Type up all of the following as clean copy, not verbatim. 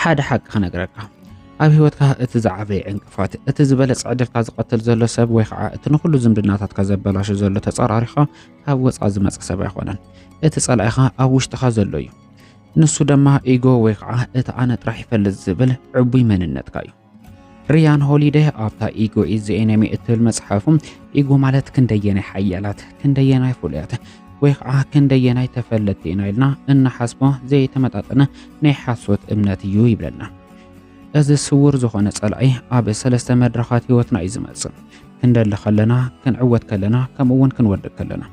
ሓደ ሓቂ ክነግረካ ኣብ ህይወትካ እቲ ዝዓበየ ዕንቅፋት እቲ ዝበለፅ ዕድልካ ዝቐትል ዘሎ ሰብ ወይ ከዓ እቲ ንኩሉ ዝምድናታትካ ዘበላሹ ዘሎ ተፀራሪኻ ካብ ወፃ ዝመፀ ሰብ ኣይኮነን። እቲ ፀላኢኻ ኣብ ውሽጥኻ ዘሎ እዩ። ንሱ ድማ ኢጎ ወይ ከዓ እቲ ኣነ ጥራሕ ይፈልጥ ዝብል ዕቡይ መንነትካ እዩ። ሪያን ሆሊዴይ ኣብታ ኢጎ ኢዝ ዘ ኤነሚ እትብል መፅሓፉ ኢጎ ማለት ክንደየናይ ሓያላት ክንደየናይ ፍሉያት ወይ ከዓ ክንደየናይ ተፈለጥቲ ኢና ኢልና እናሓስቦ ዘይተመጣጠነ ናይ ሓሶት እምነት እዩ ይብለና። እዚ ስውር ዝኾነ ፀላኢ ኣብ ሰለስተ መድረኻት ህይወትና እዩ ዝመፅእ። ክንደሊ ከለና ክንዕወት ከለና ከምኡውን ክንወድቅ ከለና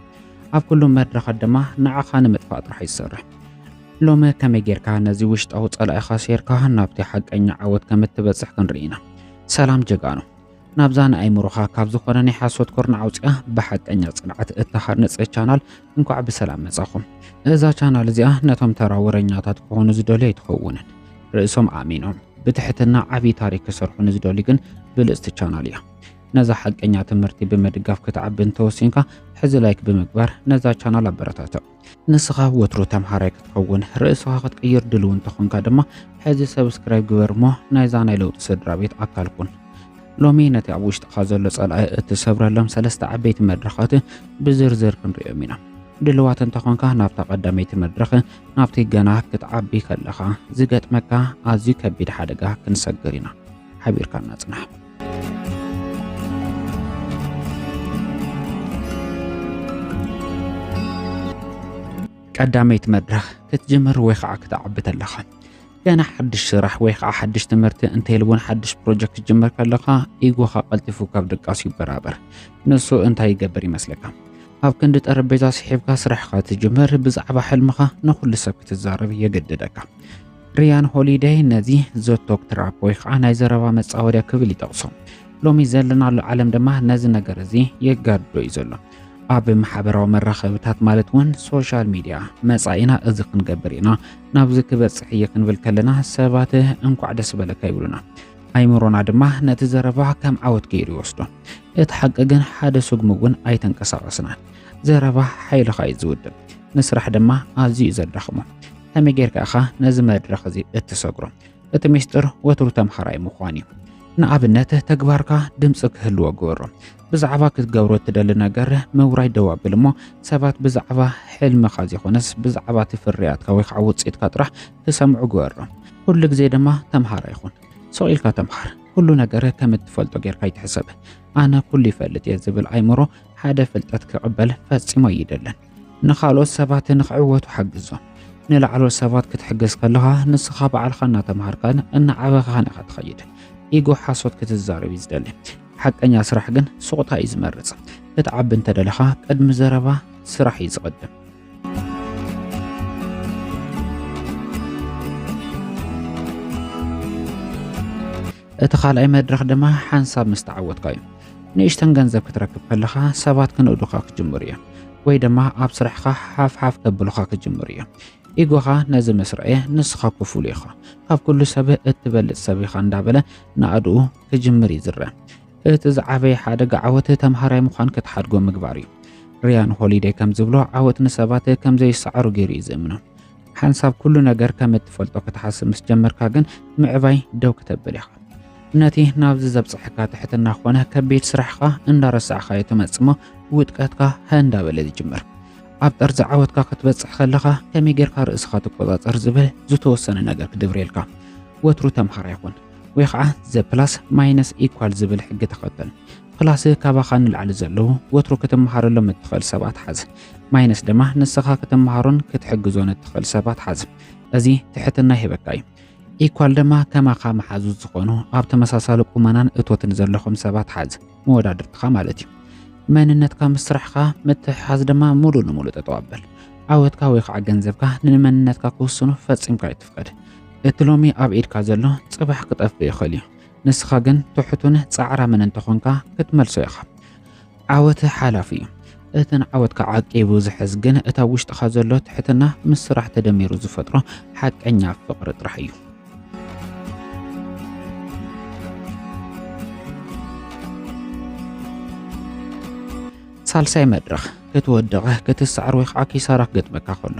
ኣብ ኩሉ መድረኻት ድማ ንዓኻ ንምጥፋእ ጥራሕ ይሰርሕ። ሎሚ ከመይ ጌርካ ነዚ ውሽጣዊ ፀላኢኻ ሴርካ ናብቲ ሓቀኛ ዓወት ከም እትበፅሕ ክንርኢ ኢና። ሰላም ጀጋኑ ናብዛ ንኣይምሮኻ ካብ ዝኾነ ናይ ሓሶት ኮርና ኣውፅኣ ብሓቀኛ ፅንዓት እተሃንፅ ቻናል እንኳዕ ብሰላም መጻኹም። እዛ ቻናል እዚኣ ነቶም ተራ ወረኛታት ክኾኑ ዝደልዩ ኣይትኸውንን። ርእሶም ኣሚኖም ብትሕትና ዓብይ ታሪክ ክሰርሑ ንዝደልዩ ግን ብልፅቲ ቻናል እያ። ነዛ ሓቀኛ ትምህርቲ ብምድጋፍ ክትዓቢ እንተወሲንካ ሕዚ ላይክ ብምግባር ነዛ ቻናል ኣበረታቶ። ንስኻ ወትሩ ተምሃራይ ክትኸውን ርእስኻ ክትቅይር ድልው እንተኾንካ ድማ ሕዚ ሰብስክራይብ ግበር እሞ ናይዛ ናይ ለውጢ ስድራ ቤት ኣካል ኩን። ሎሚ ነቲ ኣብ ውሽጥኻ ዘሎ ፀላኢ እትሰብረሎም ሰለስተ ዓበይቲ መድረኻት ብዝርዝር ክንሪኦም ኢና። ድልዋት እንተኾንካ ናብታ ቀዳመይቲ መድረኽ ናብቲ ገና ክትዓቢ ከለኻ ዝገጥመካ ኣዝዩ ከቢድ ሓደጋ ክንሰግር ኢና። ሓቢርካ እናጽናሕ። ቀዳመይቲ መድረኽ ክትጅምር ወይ ከዓ ክትዓቢ ከለኻ ገና ሓድሽ ስራሕ ወይ ከዓ ሓድሽ ትምህርቲ እንተይልውን ሓድሽ ፕሮጀክት ጅምር ከለኻ ኢጎኻ ቀልጢፉ ካብ ድቃስ ይበራበር። ንሱ እንታይ ይገብር ይመስለካ? ኣብ ክንዲ ጠረጴዛ ስሒብካ ስራሕካ ትጅምር ብዛዕባ ሕልምኻ ንኩሉ ሰብ ክትዛረብ የገድደካ። ሪያን ሆሊዴይ ነዚ ዘቶክ ትራፕ ወይ ከዓ ናይ ዘረባ መፃወድያ ክብል ይጠቕሶ። ሎሚ ዘለናሉ ዓለም ድማ ነዚ ነገር እዚ የጋድዶ እዩ ዘሎ። ኣብ ማሕበራዊ መራኸብታት ማለት እውን ሶሻል ሚድያ መጻኢና እዚ ክንገብር ኢና ናብዚ ክበፅሕ እየ ክንብል ከለና ሰባት እንኳዕ ደስ በለካ ይብሉና። ኣይምሮና ድማ ነቲ ዘረባ ከም ዓወት ገይሩ ይወስዶ። እቲ ሓቂ ግን ሓደ ስጉም እውን ኣይተንቀሳቐስናን። ዘረባ ሓይልኻ እዩ ዝውድብ፣ ንስራሕ ድማ ኣዝዩ ዘዳኽሞ። ከመይ ጌርካ ኢኻ ነዚ መድረኽ እዚ እትሰግሮ? እቲ ሚስጥር ወትሩ ተምሃራይ ምዃን እዩ። ንኣብነት ተግባርካ ድምፂ ክህልዎ ግበሮ። ብዛዕባ ክትገብሮ እትደሊ ነገር ምውራይ ደው ኣብል እሞ ሰባት ብዛዕባ ሕልምኻ ዘይኮነስ ብዛዕባ እቲ ፍርያትካ ወይ ከዓ ውፅኢትካ ጥራሕ ክሰምዑ ግበሮ። ኩሉ ግዜ ድማ ተምሃራ ይኹን። ሰቂልካ ተምሃር። ኩሉ ነገር ከም እትፈልጦ ጌርካ ይትሕሰብ። ኣነ ኩሉ ይፈልጥ እየ ዝብል ኣይምሮ ሓደ ፍልጠት ክቕበል ፈፂሞ ይደለን። ንኻልኦት ሰባት ንኽዕወቱ ሓግዞም። ንላዕሎት ሰባት ክትሕግዝ ከለኻ ንስኻ በዓልኻ እናተምሃርካን እናዓበኻን ኢኻ ትኸይድ። ኢጎ ሓሶት ክትዛረብ እዩ ዝደሊ። ሓቀኛ ስራሕ ግን ስቑታ እዩ ዝመርፅ። ክትዓቢ እንተደለኻ ቅድሚ ዘረባ ስራሕ እዩ ዝቕድም። እቲ ካልኣይ መድረኽ ድማ ሓንሳብ ምስ ተዓወትካ እዩ። ንእሽተን ገንዘብ ክትረክብ ከለኻ ሰባት ክንእዱኻ ክጅምሩ እዮም፣ ወይ ድማ ኣብ ስራሕካ ሓፍሓፍ ከብሉኻ ክጅምሩ እዮም። ኢጎኻ ነዚ ምስ ረአየ ንስኻ ክፉል ኢኻ ካብ ኩሉ ሰብ እትበልፅ ሰብ ኢኻ እንዳበለ ንኣድኡ ክጅምር እዩ ዝረአ። እቲ ዝዓበየ ሓደጋ ዓወት ተምሃራይ ምዃን ክትሓድጎ ምግባር እዩ። ሪያን ሆሊዴይ ከም ዝብሎ ዓወት ንሰባት ከም ዘይሰዓሩ ገይሩ እዩ ዝእምኖ። ሓንሳብ ኩሉ ነገር ከም እትፈልጦ ክትሓስብ ምስ ጀመርካ ግን ምዕባይ ደው ክትብል ኢኻ። ነቲ ናብዚ ዘብፅሕካ ትሕትና ኮነ ከቢድ ስራሕካ እንዳረሳዕካ ትመፅሞ ውጥቀትካ እንዳበለ ይጅምር። ኣብ ጠርዚ ዓወትካ ክትበፅሕ ከለኻ ከመይ ጌርካ ርእስኻ ትቆፃፀር ዝብል ዝተወሰነ ነገር ክድብሬልካ። ወትሩ ተምሃራ ይኹን ወይ ከዓ ዘ ፕላስ ማይነስ ኢኳል ዝብል ሕጊ ተኸተል። ፕላስ ካባኻ ንላዕሊ ዘለዉ ወትሩ ክትመሃረሎም እትኽእል ሰባት ሓዝ፣ ማይነስ ድማ ንስኻ ክትመሃሮን ክትሕግዞን እትኽእል ሰባት ሓዝ። እዚ ትሕትና ይህበካ እዩ። ኢኳል ድማ ከማኻ መሓዙት ዝኾኑ ኣብ ተመሳሳሊ ቁመናን እቶትን ዘለኹም ሰባት ሓዝ፣ መወዳድርትኻ ማለት እዩ። መንነትካ ምስ ስራሕካ ምትሕሓዝ ድማ ሙሉእ ንሙሉእ ተጠዋበል። ዓወትካ ወይ ከዓ ገንዘብካ ንመንነትካ ክውስኑ ፈፂምካ ይትፍቀድ። እቲ ሎሚ ኣብ ኢድካ ዘሎ ፅባሕ ክጠፍእ ይኽእል እዩ። ንስኻ ግን ትሑቱን ፃዕራምን እንተኾንካ ክትመልሶ ኢኻ። ዓወት ሓላፊ እዩ። እቲ ንዓወትካ ዓቂቡ ዝሕዝ ግን እታ ውሽጥኻ ዘሎ ትሕትና ምስ ስራሕ ተደሚሩ ዝፈጥሮ ሓቀኛ ፍቕሪ ጥራሕ እዩ። ሳልሳይ መድረኽ ክትወድቕ ክትስዓር ወይ ከዓ ኪሳራ ክገጥመካ ከሎ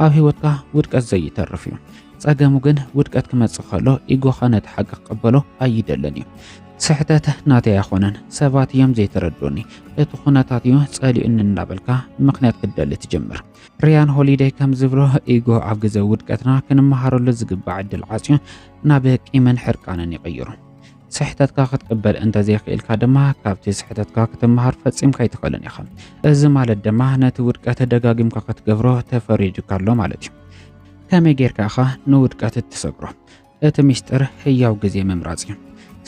ኣብ ሂወትካ ውድቀት ዘይተርፍ እዩ ጸገሙ ግን ውድቀት ክመጽእ ከሎ ኢጎኻ ነቲ ሓቂ ክቕበሎ ኣይደለን እዩ ስሕተት ናተይ ኣይኮነን ሰባት እዮም ዘይተረድኡኒ እቲ ኩነታት እዩ ጸሊኡኒ እናበልካ ምክንያት ክደሊ ትጅምር ሪያን ሆሊዴይ ከም ዝብሎ ኢጎ ኣብ ግዜ ውድቀትና ክንመሃረሉ ዝግባእ ዕድል ዓጽዩ ናብ ቂምን ሕርቃንን ይቕይሩ ስሕተትካ ክትቅበል እንተዘይኽእልካ ድማ ካብቲ ስሕተትካ ክትመሃር ፈጺምካ ኣይትኽእልን ኢኻ እዚ ማለት ድማ ነቲ ውድቀት ደጋጊምካ ክትገብሮ ተፈሪድካ ኣሎ ማለት እዩ ከመይ ጌርካ ኢኻ ንውድቀት እትሰግሮ እቲ ሚስጥር ህያው ግዜ ምምራጽ እዩ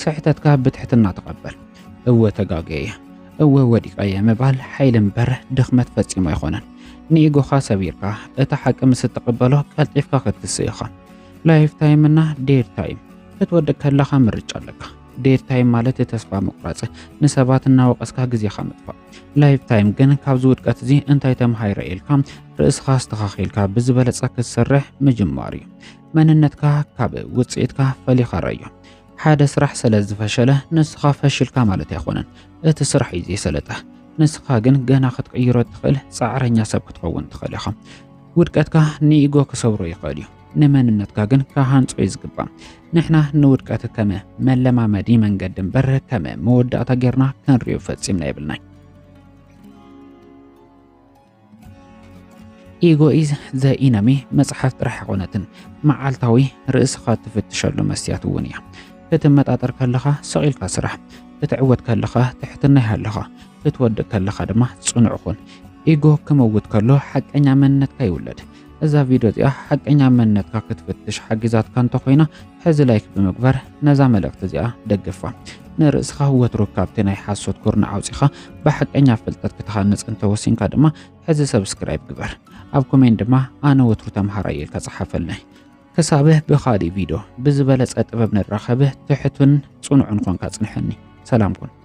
ስሕተትካ ብትሕትና ተቐበል እወ ተጋገየ እወ ወዲቀየ ምባል ሓይሊ እምበር ድኽመት ፈጺሞ ኣይኮነን ንኢጎኻ ሰቢርካ እቲ ሓቂ ምስ እትቕበሎ ቀልጢፍካ ክትስእ ኢኻ ላይፍ ታይም እና ዴድ ታይም ክትወድቅ ከለኻ ምርጫ ኣለካ ዴድ ታይም ማለት ተስፋ መቁረጽ ንሰባት እናወቀስካ ግዜኻ ምጥፋእ ላይፍ ታይም ግን ካብዚ ውድቀት እዚ እንታይ ተማሂረ ኢልካ ርእስኻ ኣስተኻኺልካ ብዝበለጸ ክትሰርሕ ምጅማር እዩ መንነትካ ካብ ውጽኢትካ ፈሊኻ ረእዮ ሓደ ስራሕ ስለ ዝፈሸለ ንስኻ ፈሽልካ ማለት ኣይኮነን እቲ ስራሕ እዩ ዘይሰለጠ ንስኻ ግን ገና ክትቀይሮ ትኽእል ጻዕረኛ ሰብ ክትኸውን ትኽእል ኢኻ ውድቀትካ ንኢጎ ክሰብሮ ይኽእል እዩ ንመንነትካ ግን ካሃንጾ ይዝግባእ ንሕና ንውድቀት ከመ መለማመዲ መንገዲ እምበር ከመ መወዳእታ ጌርና ክንሪኦ ፈጺምና የብልናይ ኢጎ ኢዝ ዘ ኢነሚ መጽሓፍ ጥራሕ ኣይኮነትን መዓልታዊ ርእስኻ ትፍትሸሉ መስትያት እውን እያ ክትመጣጠር ከለኻ ሰቂልካ ስራሕ ክትዕወት ከለኻ ትሕትና ይሃለኻ ክትወድቅ ከለኻ ድማ ጽኑዕ ኩን ኢጎ ክመውት ከሎ ሓቀኛ መንነትካ ይውለድ እዛ ቪድዮ እዚኣ ሓቀኛ መንነትካ ክትፍትሽ ሓጊዛትካ እንተኮይና ሕዚ ላይክ ብምግባር ነዛ መልእኽቲ እዚኣ ደግፋ ንርእስኻ ወትሮ ካብቲ ናይ ሓሶት ኩርና ኣውፂኻ ብሓቀኛ ፍልጠት ክትሃንጽ እንተወሲንካ ድማ ሕዚ ሰብስክራይብ ግበር ኣብ ኮሜንት ድማ ኣነ ወትሮ ተምሃራይ ኢልካ ጽሓፈልኒ ክሳብህ ብኻልእ ቪድዮ ብዝበለጸ ጥበብ ንራኸብህ ትሕቱን ጽኑዕን ኮንካ ጽንሐኒ ሰላም ኩን